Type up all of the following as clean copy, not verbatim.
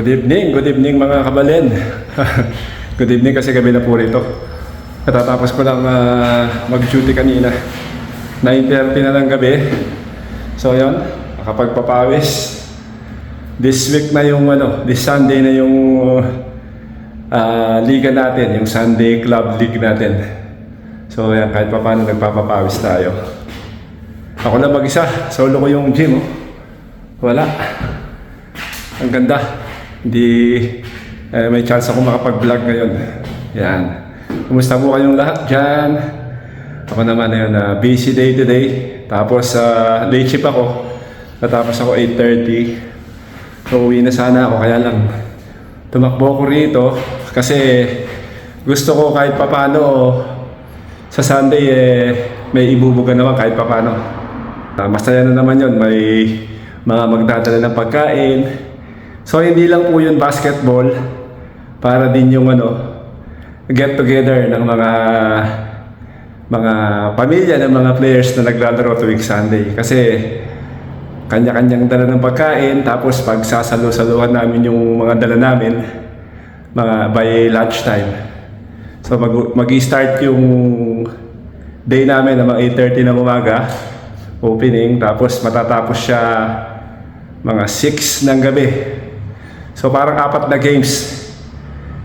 Good evening mga kabalen. Good evening kasi gabi na po rito. Katatapos ko lang mag-duty kanina. 9:30 na ng gabi. So yun, nakapagpapawis. This week na yung this Sunday na yung liga natin, yung Sunday Club League natin. So yan, kahit pa paano nagpapapawis tayo. Ako na mag-isa, solo ko yung gym. Wala. Ang ganda. Hindi may chance ako makapag-vlog ngayon. Yan. Kumusta po kayong lahat dyan? Ako naman ayun, busy day today. Tapos late shift ako. Natapos ako 8:30. So uwi na sana ako, kaya lang tumakbo ko rito kasi gusto ko kahit papano sa Sunday may ibubuga naman kahit papano. Masaya na naman yun, may mga magdadala ng pagkain. So hindi lang po yun basketball, para din yung get together ng mga pamilya ng mga players na naglalaro tuwing Sunday. Kasi kanya-kanyang dala ng pagkain, tapos pag sasalo-saluhan namin yung mga dala namin by lunchtime. So mag-i-start yung day namin ng mga 8:30 ng umaga, opening, tapos matatapos siya mga 6 ng gabi. So parang 4 na games.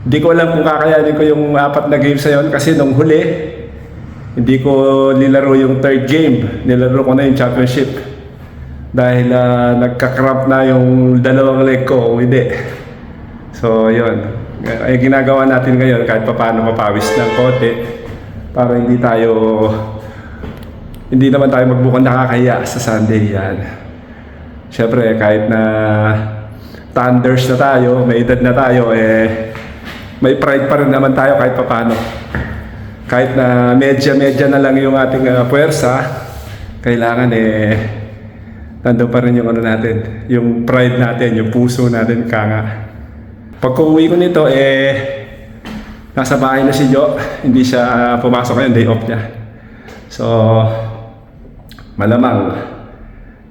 Hindi ko alam kung kakayanin ko yung 4 na games na yun kasi nung huli hindi ko nilaro yung 3rd game. Nilaro ko na yung championship dahil nagka-cramp na yung 2 leg ko, hindi. So yun, ay ginagawa natin ngayon kahit paano mapawis ng konti para hindi naman tayo magbukang nakakahiya sa Sunday. Yan. Syempre kahit na Thunders na tayo, may edad na tayo, may pride pa rin naman tayo kahit paano. Kahit na medya na lang yung ating puwersa, kailangan nandun pa rin yung natin, yung pride natin, yung puso natin, kanga. Pagka-uwi ko nito, nasa bahay na si Jo, hindi siya pumasok ngayon, day off niya. So, malamang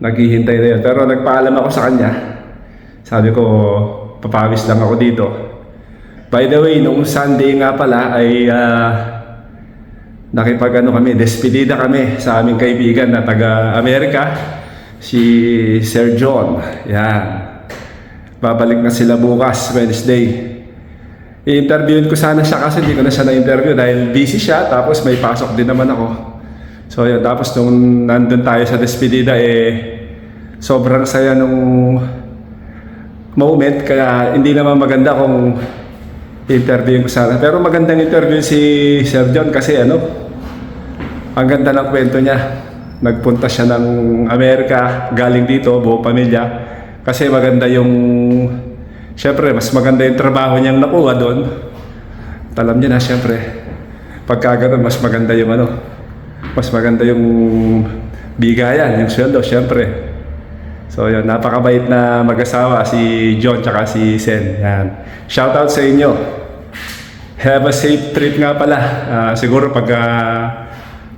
naghihintay na yun. Pero nagpaalam ako sa kanya. Sabi ko, papawis lang ako dito. By the way, noong Sunday nga pala ay kami, despedida kami sa aming kaibigan na taga-Amerika, si Sir John. Yan. Babalik na sila bukas, Wednesday. I-interviewin ko sana siya kasi hindi ko na siya na-interview dahil busy siya, tapos may pasok din naman ako. So yun, tapos nung nandun tayo sa despedida, sobrang saya nung moment, kaya hindi naman maganda kung interviewin ko sana. Pero magandang interview si Sir John kasi ang ganda ng kwento niya. Nagpunta siya ng Amerika, galing dito, buong pamilya. Kasi maganda syempre mas maganda yung trabaho niyang nakuha doon. Alam niya na syempre, pagka gano'n mas maganda yung mas maganda yung bigayan, yung sweldo syempre. So yun, napakabait na mag-asawa si John tsaka si Sen. Yan. Shoutout sa inyo. Have a safe trip nga pala. Siguro pag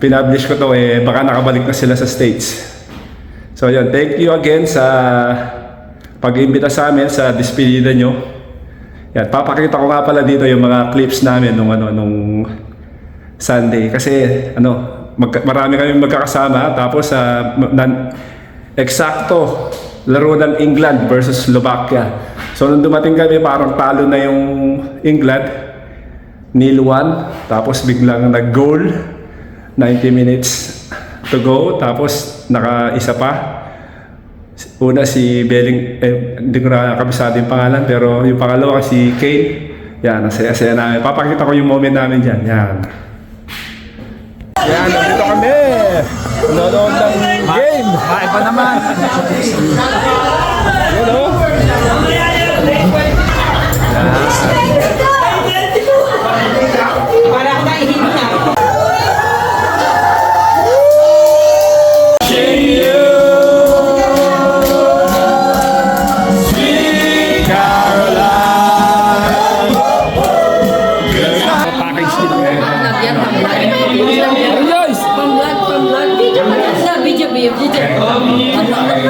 pinablish ko to, baka nakabalik na sila sa States. So yun, thank you again sa pag-imbita sa amin sa despedida nyo. Yan, papakita ko nga pala dito yung mga clips namin nung Sunday. Kasi marami kami magkakasama. Tapos eksakto, laro ng England versus Slovakia. So nung dumating kami, parang talo na yung England, 0-1. Tapos biglang nag-goal, 90 minutes to go. Tapos naka-isa pa. Una si Belling, hindi ko na kabisado yung pangalan, pero yung pangalawa si Kane. Yan, nasaya-saya namin. Papakita ko yung moment namin dyan. Yan. Yan, nandito kami. Nanonood ng game. Iba naman. Yun o. Para ka nahihinga.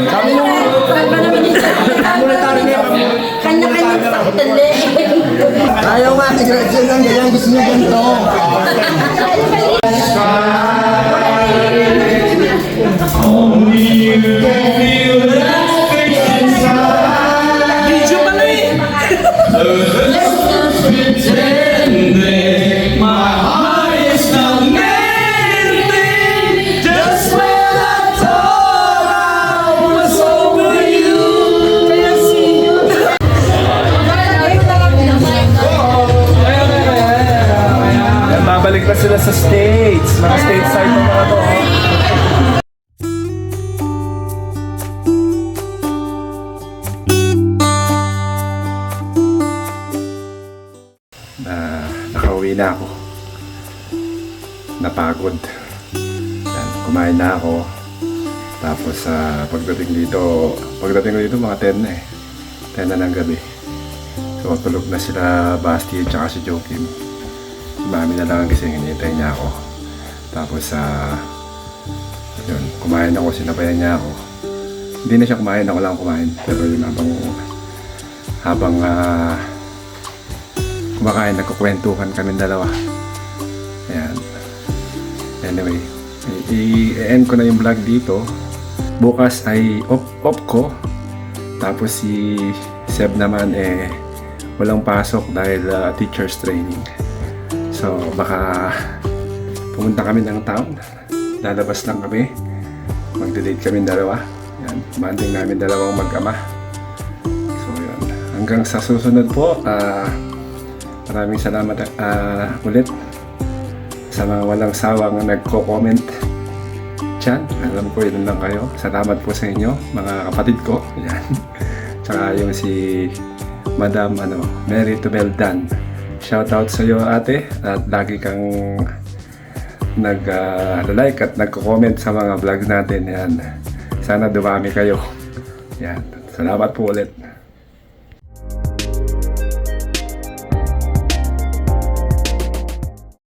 Kami yung kanya-kanya Ayaw nga ni Gretchen ng ganyan, gusto niya ganito. Video pala eh! Yan, babalik na sila sa States. Mga stateside na mga to. Nakauwi na ako. Napagod. Yan, kumain na ako. Tapos pagdating dito mga 10 na eh. 10 na ng gabi. So tulog na sila Basti at saka si Joaquin. Si Mami na lang ang gising, hinihintay niya ako. Tapos yun, kumain ako, sinabayan niya ako. Hindi na siya kumain, ako lang kumain. Pero yun habang kumakain, nagkukwentuhan kami dalawa. Ayan. Anyway, i-end ko na yung vlog dito. Bukas ay off ko. Tapos si Seb naman walang pasok dahil teacher's training. So baka pumunta kami ng town. Lalabas lang kami. Magde-date kami dalawa. Yan, banding namin dalawang mag-ama. So yun. Hanggang sa susunod po, maraming salamat ulit sa mga walang sawang nagko-comment dyan. Alam ko yun lang kayo. Salamat po sa inyo, mga kapatid ko. Yan. Tsaka yung si Madam Mary Tubeldan. Shoutout sa iyo ate. At lagi kang nag-like at nagko-comment sa mga vlog natin. Yan. Sana dumami kayo. Yan. Salamat po ulit.